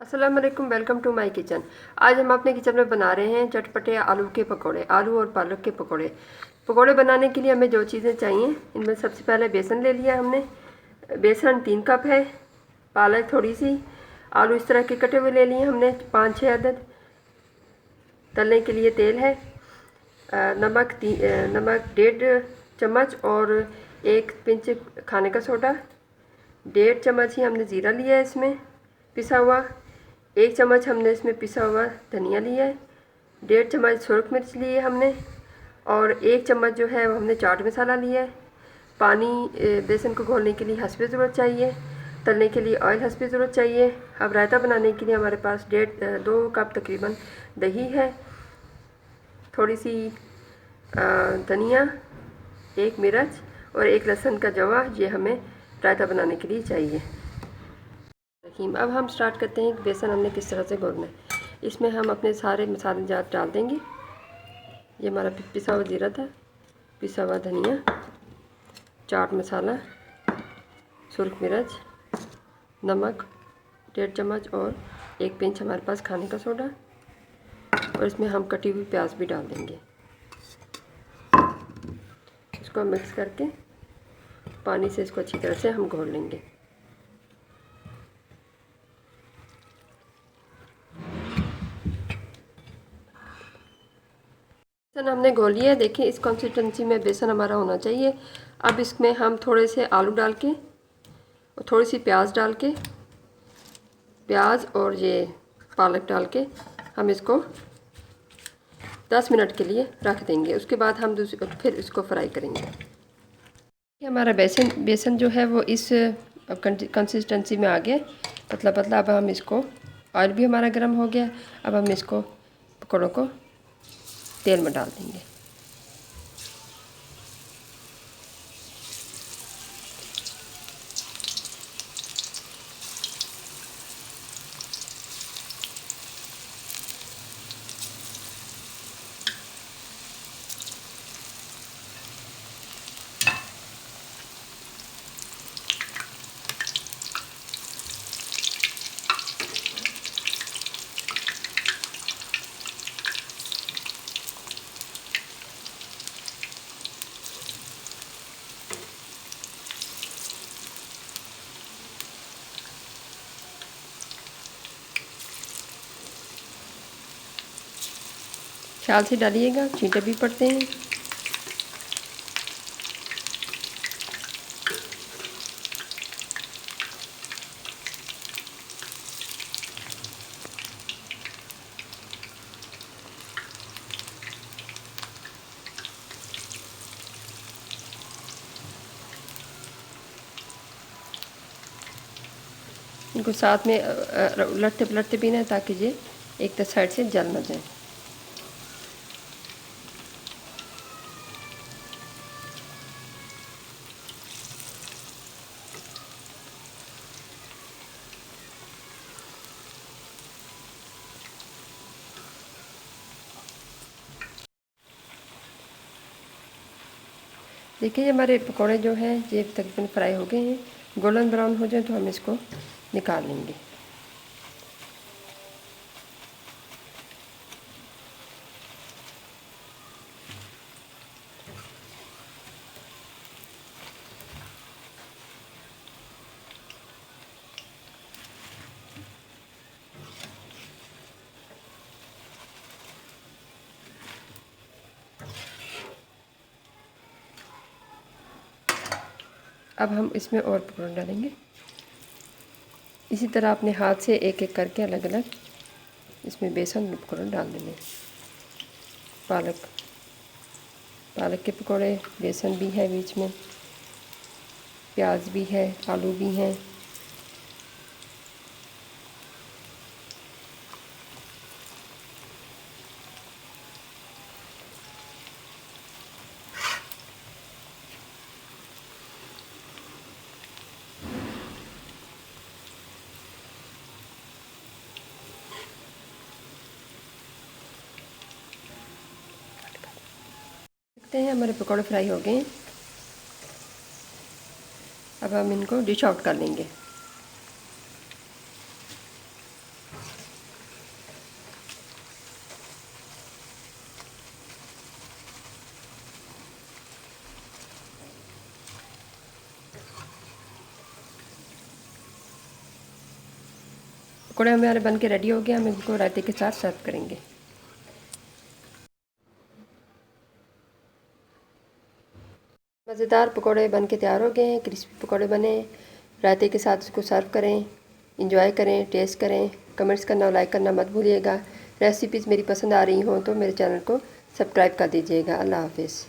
अस्सलाम वालेकुम, welcome to my kitchen. आज हम अपने किचन में बना रहे हैं चटपटे आलू के पकोड़े, आलू और पालक के पकोड़े। पकोड़े बनाने के लिए हमें जो चीज़ें चाहिए, इनमें सबसे पहले बेसन ले लिया हमने। बेसन 3 कप है, पालक थोड़ी सी, आलू इस तरह के कटे हुए ले लिए हमने 5-6 अदद। तलने के लिए तेल है, नमक 1.5 चम्मच और 1 पिंच खाने का सोडा। 1.5 चम्मच ही हमने ज़ीरा लिया है इसमें पिसा हुआ। 1 चम्मच हमने इसमें पिसा हुआ धनिया लिया है। 1.5 चम्मच सुरख मिर्च लिए हमने और 1 चम्मच जो है वो हमने चाट मसाला लिया है। पानी बेसन को घोलने के लिए हस्बे ज़रूरत चाहिए, तलने के लिए ऑयल हस्बे ज़रूरत चाहिए। अब रायता बनाने के लिए हमारे पास 2 कप तकरीबन दही है, थोड़ी सी धनिया, 1 मिर्च और 1 लहसुन का जवा, ये हमें रायता बनाने के लिए चाहिए। अब हम स्टार्ट करते हैं कि बेसन हमने किस तरह से घोलना है। इसमें हम अपने सारे मसाले जात डाल देंगे। ये हमारा पिसा हुआ जीरा था, पिसा हुआ धनिया, चाट मसाला, सुरख मिर्च, नमक 1.5 चम्मच और 1 पिंच हमारे पास खाने का सोडा, और इसमें हम कटी हुई प्याज भी डाल देंगे। इसको मिक्स करके पानी से इसको अच्छी तरह से हम घोल लेंगे। बेसन हमने घोल लिया है, देखिए इस कंसिस्टेंसी में बेसन हमारा होना चाहिए। अब इसमें हम थोड़े से आलू डाल के और थोड़ी सी प्याज डाल के, प्याज और ये पालक डाल के हम इसको 10 मिनट के लिए रख देंगे। उसके बाद हम फिर इसको फ्राई करेंगे। हमारा बेसन जो है वो इस कंसिस्टेंसी में आ गया, पतला पतला। अब हम इसको, ऑयल भी हमारा गर्म हो गया, अब हम इसको पकौड़ों को तेल में डाल देंगे। ख्याल से डालिएगा, छींटे भी पड़ते हैं। इनको साथ में उलटते पलटते भी ना, ताकि ये एक साइड से जल ना जाए। देखिए हमारे पकोड़े जो हैं ये तकरीबन फ्राई हो गए हैं। गोल्डन ब्राउन हो जाए तो हम इसको निकाल लेंगे। अब हम इसमें और पकौड़े डालेंगे। इसी तरह अपने हाथ से एक एक करके अलग अलग इसमें बेसन पकौड़े डाल देंगे। पालक के पकौड़े, बेसन भी है बीच में, प्याज भी है, आलू भी हैं। देखते हैं हमारे पकौड़े फ्राई हो गए हैं। अब हम इनको डिश आउट कर लेंगे। पकौड़े हमारे बन के रेडी हो गए। हम इनको रायते के साथ सर्व करेंगे। मज़ेदार पकौड़े बन के तैयार हो गए हैं। क्रिस्पी पकौड़े बने, रायते के साथ इसको सर्व करें, इंजॉय करें, टेस्ट करें। कमेंट्स करना और लाइक करना मत भूलिएगा। रेसिपीज़ मेरी पसंद आ रही हों तो मेरे चैनल को सब्सक्राइब कर दीजिएगा। अल्लाह हाफिज़।